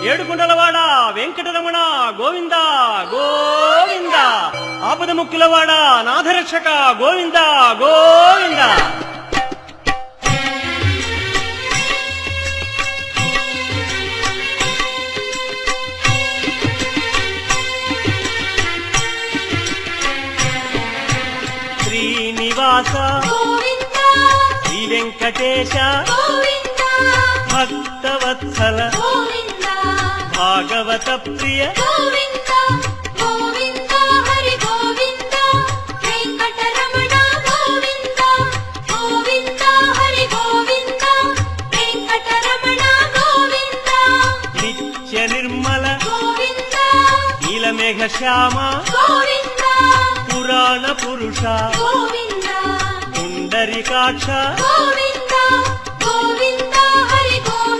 ఏడుకొండలవాడ వెంకటరమణ గోవింద గోవింద, ఆపద ముక్కులవాడ నాథరక్షక గోవింద గోవింద. శ్రీనివాస శ్రీ వెంకటేశ భక్తవత్సల భాగవత ప్రియ నిత్య నిర్మల నీలమేఘ శ్యామ పురాణ పురుష పుండరీకాక్ష